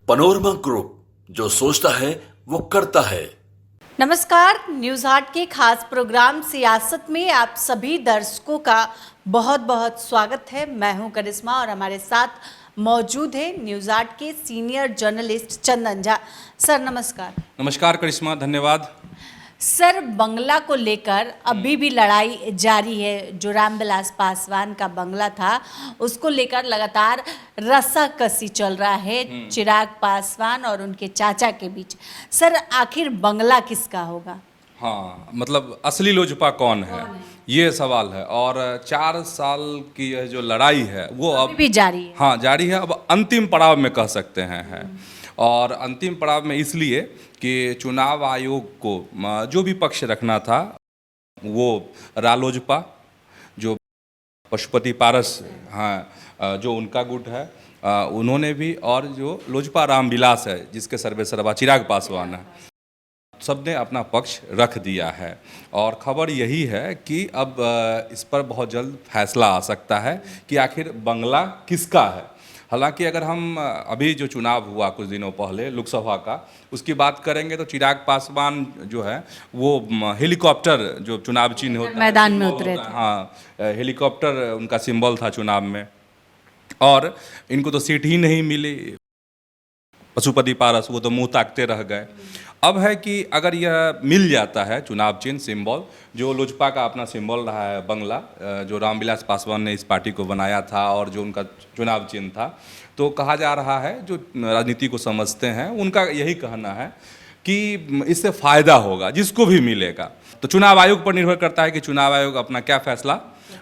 Panorama group, जो सोचता है वो करता है। नमस्कार, न्यूज़ हाट के खास प्रोग्राम सियासत में आप सभी दर्शकों का बहुत बहुत स्वागत है। मैं हूं करिश्मा और हमारे साथ मौजूद है न्यूज़ हाट के senior journalist Chandan Jha. Sir नमस्कार। नमस्कार करिश्मा, धन्यवाद। सर, बंगला को लेकर अभी भी लड़ाई जारी है। जो रामविलास पासवान का बंगला था उसको लेकर लगातार रस्साकसी चल रहा है चिराग पासवान और उनके चाचा के बीच। सर, आखिर बंगला किसका होगा? हाँ, मतलब असली लोजपा कौन है, ये सवाल है। और 4 साल की यह जो लड़ाई है वो अब भी जारी है। हाँ, जारी है। अब अंतिम पड़ाव में कह सकते हैं है। और अंतिम पड़ाव में इसलिए कि चुनाव आयोग को जो भी पक्ष रखना था वो रालोजपा, जो पशुपति पारस, हाँ, जो उनका गुट है, उन्होंने भी, और जो लोजपा रामविलास है जिसके सर्वेसर्वा चिराग पासवान है, सबने अपना पक्ष रख दिया है। और खबर यही है कि अब इस पर बहुत जल्द फैसला आ सकता है कि आखिर बंगला किसका है। हालांकि अगर हम अभी जो चुनाव हुआ कुछ दिनों पहले लोकसभा का, उसकी बात करेंगे तो चिराग पासवान जो है वो हेलीकॉप्टर, जो चुनाव चिन्ह होता है, मैदान में उतरे थे। हाँ, हेलीकॉप्टर उनका सिंबल था चुनाव में। और इनको तो सीट ही नहीं मिली। पशुपति पारस वो तो मुंह ताकते रह गए। अब है कि अगर यह मिल जाता है चुनाव चिन्ह, सिंबल, जो लोजपा का अपना सिंबल रहा है बंगला, जो रामविलास पासवान ने इस पार्टी को बनाया था और जो उनका चुनाव चिन्ह था, तो कहा जा रहा है, जो राजनीति को समझते हैं उनका यही कहना है कि इससे फ़ायदा होगा जिसको भी मिलेगा। तो चुनाव आयोग पर निर्भर करता है कि चुनाव आयोग अपना क्या फैसला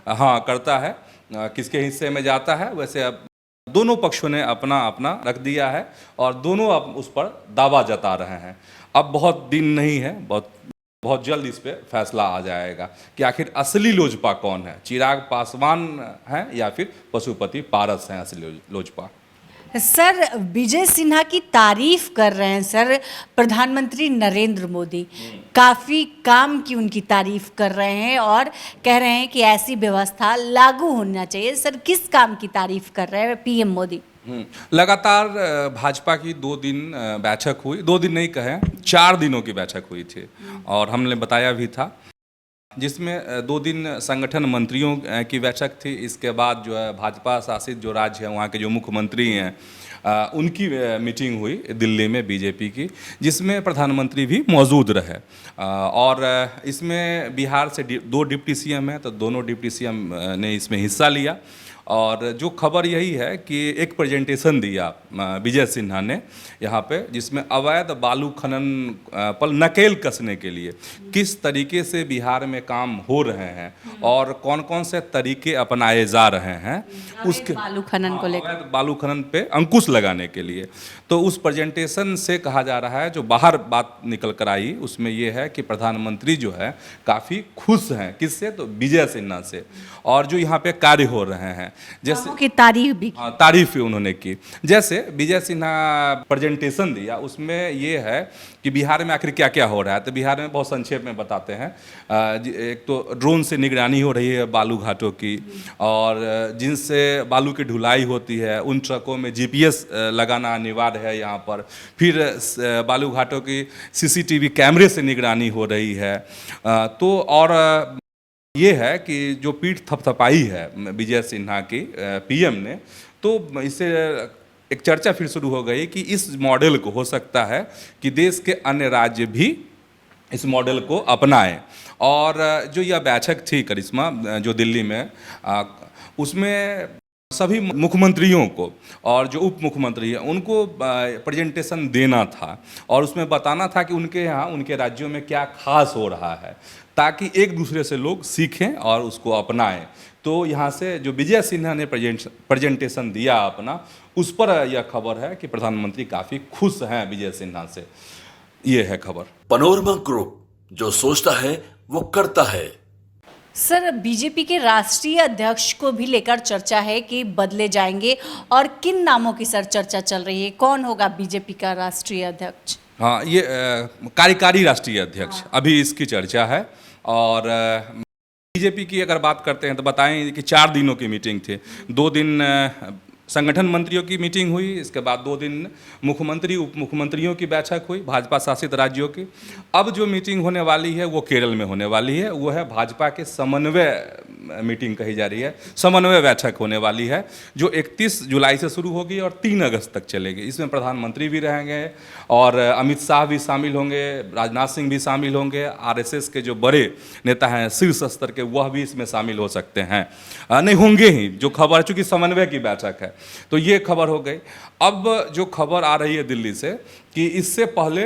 हाँ करता है, किसके हिस्से में जाता है। वैसे अब दोनों पक्षों ने अपना अपना रख दिया है और दोनों अब उस पर दावा जता रहे हैं। अब बहुत दिन नहीं है, बहुत जल्द इस पे फैसला आ जाएगा कि आखिर असली लोजपा कौन है, चिराग पासवान है या फिर पशुपति पारस हैं असली लोजपा। सर, विजय सिन्हा की तारीफ कर रहे हैं सर प्रधानमंत्री नरेंद्र मोदी। काफ़ी काम की उनकी तारीफ कर रहे हैं और कह रहे हैं कि ऐसी व्यवस्था लागू होना चाहिए। सर, किस काम की तारीफ कर रहे हैं पीएम मोदी? लगातार भाजपा की 2 दिन बैठक हुई, 2 दिन नहीं कहें 4 दिनों की बैठक हुई थी। और हमने बताया भी था, जिसमें 2 दिन संगठन मंत्रियों की बैठक थी। इसके बाद जो है भाजपा शासित जो राज्य है वहाँ के जो मुख्यमंत्री हैं उनकी मीटिंग हुई दिल्ली में बीजेपी की, जिसमें प्रधानमंत्री भी मौजूद रहे। और इसमें बिहार से 2 डिप्टी सीएम हैं, तो दोनों डिप्टी सीएम ने इसमें हिस्सा लिया। और जो खबर यही है कि एक प्रेजेंटेशन दिया विजय सिन्हा ने यहाँ पे, जिसमें अवैध बालू खनन पर नकेल कसने के लिए किस तरीके से बिहार में काम हो रहे हैं और कौन कौन से तरीके अपनाए जा रहे हैं उसके बालू खनन को लेकर, अवैध बालू खनन पे अंकुश लगाने के लिए। तो उस प्रेजेंटेशन से कहा जा रहा है, जो बाहर बात निकल कर आई उसमें ये है कि प्रधानमंत्री जो है काफ़ी खुश हैं। किससे? तो विजय सिन्हा से। और जो यहाँ पे कार्य हो रहे हैं, जैसे की तारीफ भी की। तारीफ उन्होंने की। जैसे विजय सिन्हा प्रेजेंटेशन दिया, उसमें ये है कि बिहार में आखिर क्या क्या हो रहा है। तो बिहार में बहुत संक्षेप में बताते हैं। एक तो ड्रोन से निगरानी हो रही है बालू घाटों की, और जिनसे बालू की ढुलाई होती है उन ट्रकों में जीपीएस लगाना अनिवार्य है यहाँ पर। फिर बालू घाटों की सीसीटीवी कैमरे से निगरानी हो रही है। तो और ये है कि जो पीठ थपथपाई है विजय सिन्हा की पीएम ने, तो इससे एक चर्चा फिर शुरू हो गई कि इस मॉडल को हो सकता है कि देश के अन्य राज्य भी इस मॉडल को अपनाएं। और जो यह बैठक थी करिश्मा जो दिल्ली में, उसमें सभी मुख्यमंत्रियों को और जो उप मुख्यमंत्री हैं उनको प्रेजेंटेशन देना था और उसमें बताना था कि उनके यहाँ उनके राज्यों में क्या खास हो रहा है, ताकि एक दूसरे से लोग सीखें और उसको अपनाएं। तो यहाँ से जो विजय सिन्हा ने प्रेजेंटेशन दिया अपना, उस पर यह खबर है कि प्रधानमंत्री काफ़ी खुश हैं विजय सिन्हा से। ये है खबर। पनोरमा ग्रुप, जो सोचता है वो करता है। सर, बीजेपी के राष्ट्रीय अध्यक्ष को भी लेकर चर्चा है कि बदले जाएंगे, और किन नामों की सर चर्चा चल रही है? कौन होगा बीजेपी का राष्ट्रीय अध्यक्ष? हाँ, ये कार्यकारी राष्ट्रीय अध्यक्ष अभी इसकी चर्चा है। और बीजेपी की अगर बात करते हैं तो बताएं कि 4 दिनों की मीटिंग थी। 2 दिन संगठन मंत्रियों की मीटिंग हुई, इसके बाद 2 दिन मुख्यमंत्री उप मुख्यमंत्रियों की बैठक हुई भाजपा शासित राज्यों की। अब जो मीटिंग होने वाली है वो केरल में होने वाली है, वो है भाजपा के समन्वय मीटिंग कही जा रही है, समन्वय बैठक होने वाली है जो 31 जुलाई से शुरू होगी और 3 अगस्त तक चलेगी। इसमें प्रधानमंत्री भी रहेंगे और अमित शाह भी शामिल होंगे, राजनाथ सिंह भी शामिल होंगे, आरएसएस के जो बड़े नेता हैं शीर्ष स्तर के वह भी इसमें शामिल हो सकते हैं, नहीं होंगे ही, जो खबर, चूंकि समन्वय की बैठक है तो ये खबर हो गई। अब जो खबर आ रही है दिल्ली से कि इससे पहले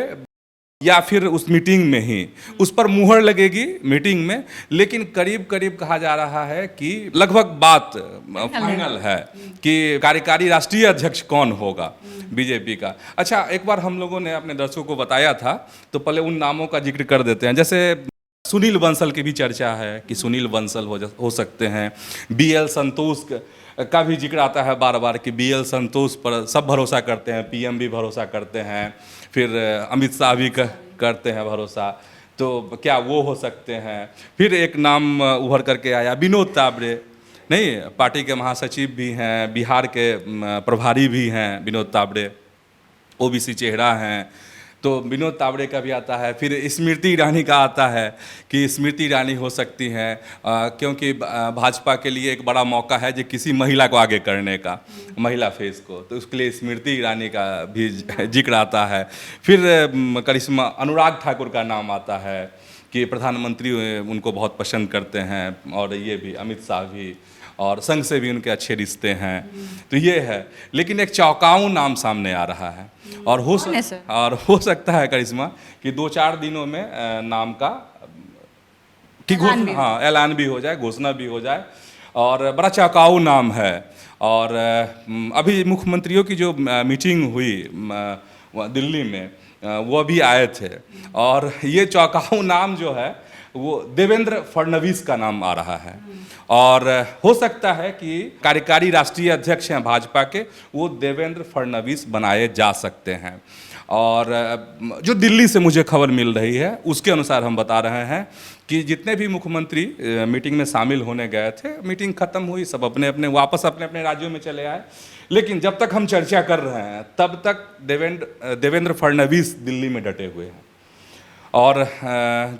या फिर उस मीटिंग में ही उस पर मुहर लगेगी मीटिंग में, लेकिन करीब करीब कहा जा रहा है कि लगभग बात फाइनल है कि कार्यकारी राष्ट्रीय अध्यक्ष कौन होगा बीजेपी का। अच्छा, एक बार हम लोगों ने अपने दर्शकों को बताया था तो पहले उन नामों का जिक्र कर देते हैं। जैसे सुनील बंसल की भी चर्चा है कि सुनील बंसल हो सकते हैं, बीएल संतोष का भी जिक्र आता है बार बार कि बीएल संतोष पर सब भरोसा करते हैं, पीएम भी भरोसा करते हैं, फिर अमित शाह भी करते हैं भरोसा, तो क्या वो हो सकते हैं। फिर एक नाम उभर करके आया विनोद तावड़े, नहीं, पार्टी के महासचिव भी हैं, बिहार के प्रभारी भी हैं विनोद तावड़े, ओबीसी चेहरा हैं, तो विनोद तावड़े का भी आता है। फिर स्मृति ईरानी का आता है कि स्मृति ईरानी हो सकती हैं, क्योंकि भाजपा के लिए एक बड़ा मौका है जो किसी महिला को आगे करने का, महिला फेस को, तो उसके लिए स्मृति ईरानी का भी जिक्र आता है। फिर करिश्मा अनुराग ठाकुर का नाम आता है कि प्रधानमंत्री उनको बहुत पसंद करते हैं, और ये भी अमित शाह भी, और संघ से भी उनके अच्छे रिश्ते हैं, तो ये है। लेकिन एक चौंकाऊ नाम सामने आ रहा है और हो सकता है करिश्मा कि 2-4 दिनों में नाम का कि ऐलान भी हो जाए, घोषणा भी हो जाए, और बड़ा चौंकाऊ नाम है। और अभी मुख्यमंत्रियों की जो मीटिंग हुई दिल्ली में, वो भी आए थे, और ये चौंकाऊ नाम जो है वो देवेंद्र फडणवीस का नाम आ रहा है, और हो सकता है कि कार्यकारी राष्ट्रीय अध्यक्ष हैं भाजपा के, वो देवेंद्र फडणवीस बनाए जा सकते हैं। और जो दिल्ली से मुझे खबर मिल रही है उसके अनुसार हम बता रहे हैं कि जितने भी मुख्यमंत्री मीटिंग में शामिल होने गए थे, मीटिंग खत्म हुई, सब अपने अपने राज्यों में चले आए, लेकिन जब तक हम चर्चा कर रहे हैं तब तक देवेंद्र फडणवीस दिल्ली में डटे हुए हैं। और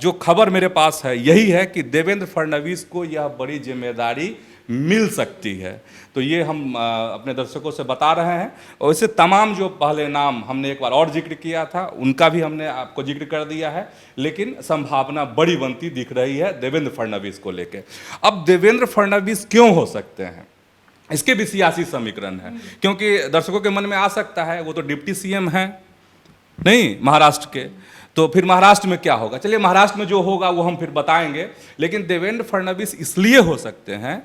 जो खबर मेरे पास है यही है कि देवेंद्र फडणवीस को यह बड़ी जिम्मेदारी मिल सकती है, तो ये हम अपने दर्शकों से बता रहे हैं। और इससे तमाम जो पहले नाम हमने एक बार और जिक्र किया था उनका भी हमने आपको जिक्र कर दिया है, लेकिन संभावना बड़ी बनती दिख रही है देवेंद्र फडणवीस को लेकर। अब देवेंद्र फडणवीस क्यों हो सकते हैं, इसके भी सियासी समीकरण है, क्योंकि दर्शकों के मन में आ सकता है वो तो डिप्टी सीएम हैं, नहीं, महाराष्ट्र के, तो फिर महाराष्ट्र में क्या होगा। चलिए, महाराष्ट्र में जो होगा वो हम फिर बताएंगे, लेकिन देवेंद्र फडणवीस इसलिए हो सकते हैं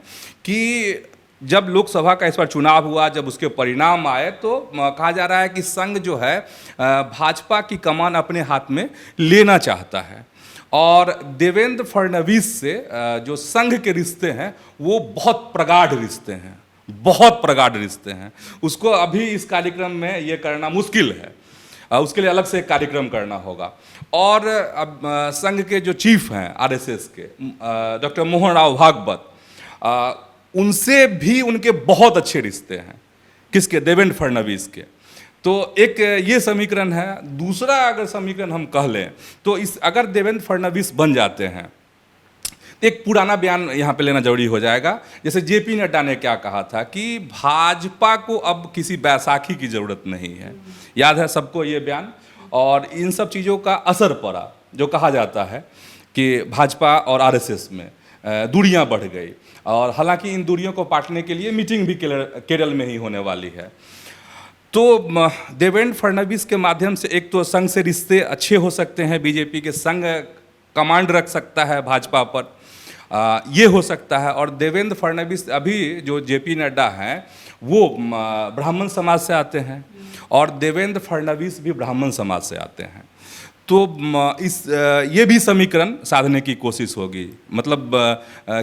कि जब लोकसभा का इस बार चुनाव हुआ, जब उसके परिणाम आए, तो कहा जा रहा है कि संघ जो है भाजपा की कमान अपने हाथ में लेना चाहता है, और देवेंद्र फडणवीस से जो संघ के रिश्ते हैं वो बहुत प्रगाढ़ रिश्ते हैं, बहुत प्रगाढ़ रिश्ते हैं। उसको अभी इस कार्यक्रम में ये करना मुश्किल है, उसके लिए अलग से एक कार्यक्रम करना होगा। और अब संघ के जो चीफ हैं आरएसएस के, डॉक्टर मोहन राव भागवत, उनसे भी उनके बहुत अच्छे रिश्ते हैं, किसके, देवेंद्र फडणवीस के। तो एक ये समीकरण है। दूसरा अगर समीकरण हम कह लें तो अगर देवेंद्र फडणवीस बन जाते हैं तो एक पुराना बयान यहाँ पे लेना जरूरी हो जाएगा। जैसे जेपी नड्डा ने क्या कहा था कि भाजपा को अब किसी बैसाखी की ज़रूरत नहीं है, याद है सबको ये बयान। और इन सब चीज़ों का असर पड़ा, जो कहा जाता है कि भाजपा और आरएसएस में दूरियां बढ़ गई, और हालांकि इन दूरियों को पाटने के लिए मीटिंग भी केरल में ही होने वाली है। तो देवेंद्र फडणवीस के माध्यम से एक तो संघ से रिश्ते अच्छे हो सकते हैं, बीजेपी के संघ कमांड रख सकता है भाजपा पर, ये हो सकता है। और देवेंद्र फडणवीस, अभी जो जेपी नड्डा हैं वो ब्राह्मण समाज से आते हैं, और देवेंद्र फडणवीस भी ब्राह्मण समाज से आते हैं, तो ये भी समीकरण साधने की कोशिश होगी, मतलब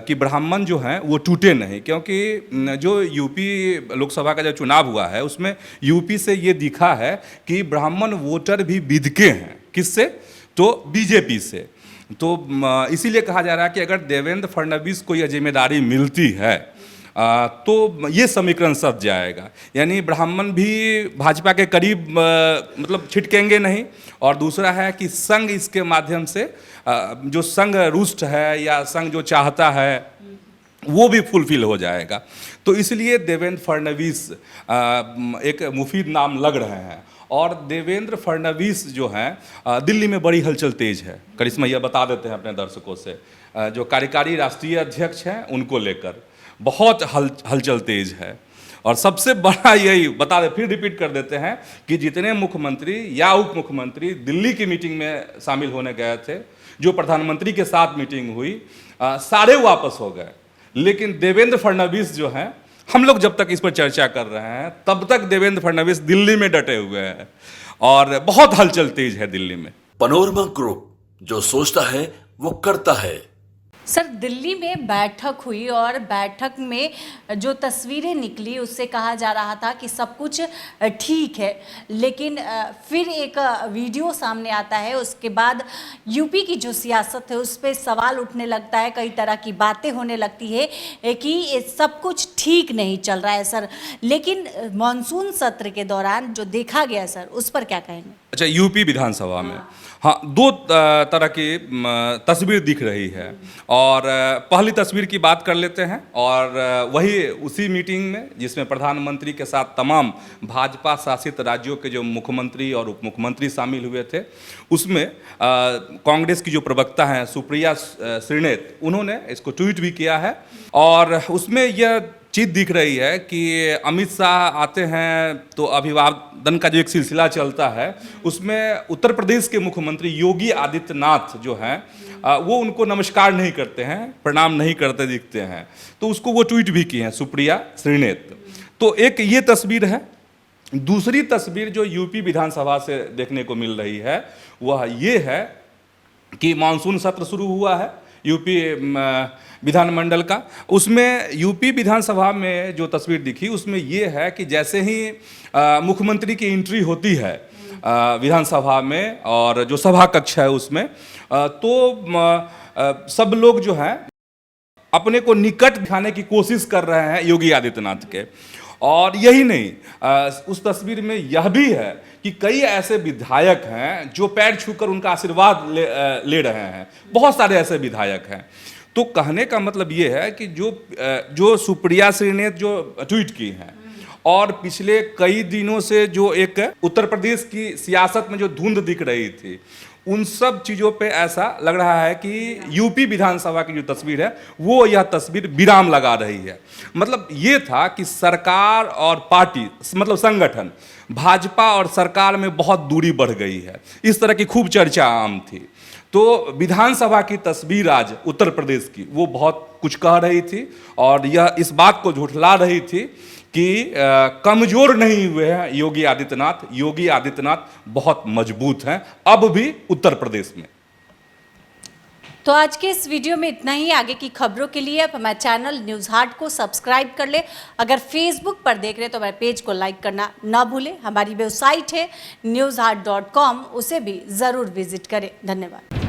कि ब्राह्मण जो हैं वो टूटे नहीं, क्योंकि जो यूपी लोकसभा का जो चुनाव हुआ है उसमें यूपी से ये दिखा है कि ब्राह्मण वोटर भी बिधके हैं, किससे, तो बीजेपी से। तो इसीलिए कहा जा रहा है कि अगर देवेंद्र फडणवीस को यह जिम्मेदारी मिलती है तो ये समीकरण सध जाएगा। यानी ब्राह्मण भी भाजपा के करीब मतलब छिटकेंगे नहीं, और दूसरा है कि संघ इसके माध्यम से जो संघ रुष्ट है या संघ जो चाहता है वो भी फुलफिल हो जाएगा। तो इसलिए देवेंद्र फडणवीस एक मुफीद नाम लग रहे हैं। और देवेंद्र फडणवीस जो हैं दिल्ली में बड़ी हलचल तेज है। करिश्मा यह बता देते हैं अपने दर्शकों से, जो कार्यकारी राष्ट्रीय अध्यक्ष हैं उनको लेकर बहुत हलचल तेज है। और सबसे बड़ा यही बता दे, फिर रिपीट कर देते हैं कि जितने मुख्यमंत्री या उप मुख्यमंत्री दिल्ली की मीटिंग में शामिल होने गए थे, जो प्रधानमंत्री के साथ मीटिंग हुई, सारे वापस हो गए। लेकिन देवेंद्र फडणवीस जो हैं, हम लोग जब तक इस पर चर्चा कर रहे हैं तब तक देवेंद्र फडणवीस दिल्ली में डटे हुए हैं और बहुत हलचल तेज है दिल्ली में। पनोरमा ग्रुप, जो सोचता है वो करता है। सर, दिल्ली में बैठक हुई और बैठक में जो तस्वीरें निकली उससे कहा जा रहा था कि सब कुछ ठीक है, लेकिन फिर एक वीडियो सामने आता है। उसके बाद यूपी की जो सियासत है उस पर सवाल उठने लगता है, कई तरह की बातें होने लगती है कि सब कुछ ठीक नहीं चल रहा है सर। लेकिन मानसून सत्र के दौरान जो देखा गया सर, उस पर क्या कहेंगे? अच्छा, यूपी विधानसभा में हाँ, दो तरह की तस्वीर दिख रही है। और पहली तस्वीर की बात कर लेते हैं, और वही उसी मीटिंग में जिसमें प्रधानमंत्री के साथ तमाम भाजपा शासित राज्यों के जो मुख्यमंत्री और उप मुख्यमंत्री शामिल हुए थे, उसमें कांग्रेस की जो प्रवक्ता हैं सुप्रिया श्रीनेत, उन्होंने इसको ट्वीट भी किया है। और उसमें यह चीज़ दिख रही है कि अमित शाह आते हैं तो अभिवादन का जो एक सिलसिला चलता है, उसमें उत्तर प्रदेश के मुख्यमंत्री योगी आदित्यनाथ जो हैं वो उनको नमस्कार नहीं करते हैं, प्रणाम नहीं करते दिखते हैं। तो उसको वो ट्वीट भी किए हैं सुप्रिया श्रीनेत। तो एक ये तस्वीर है। दूसरी तस्वीर जो यूपी विधानसभा से देखने को मिल रही है वह ये है कि मानसून सत्र शुरू हुआ है यूपी विधानमंडल का। उसमें यूपी विधानसभा में जो तस्वीर दिखी उसमें ये है कि जैसे ही मुख्यमंत्री की एंट्री होती है विधानसभा में और जो सभा कक्ष है उसमें, तो सब लोग जो हैं अपने को निकट दिखाने की कोशिश कर रहे हैं योगी आदित्यनाथ के। और यही नहीं, उस तस्वीर में यह भी है कि कई ऐसे विधायक हैं जो पैर छूकर उनका आशीर्वाद ले रहे हैं। बहुत सारे ऐसे विधायक हैं। तो कहने का मतलब ये है कि जो सुप्रिया श्रीनेत जो ट्वीट की हैं और पिछले कई दिनों से जो एक उत्तर प्रदेश की सियासत में जो धुंध दिख रही थी, उन सब चीज़ों पे ऐसा लग रहा है कि यूपी विधानसभा की जो तस्वीर है वो यह तस्वीर विराम लगा रही है। मतलब ये था कि सरकार और पार्टी, मतलब संगठन, भाजपा और सरकार में बहुत दूरी बढ़ गई है, इस तरह की खूब चर्चा आम थी। तो विधानसभा की तस्वीर आज उत्तर प्रदेश की वो बहुत कुछ कह रही थी और यह इस बात को झुठला रही थी कि कमजोर नहीं हुए हैं योगी आदित्यनाथ। योगी आदित्यनाथ बहुत मजबूत हैं अब भी उत्तर प्रदेश में। तो आज के इस वीडियो में इतना ही। आगे की खबरों के लिए आप हमारे चैनल न्यूज़ हाट को सब्सक्राइब कर ले। अगर फेसबुक पर देख रहे हैं तो हमारे पेज को लाइक करना ना भूलें। हमारी वेबसाइट है newsheart.com, उसे भी ज़रूर विजिट करें। धन्यवाद।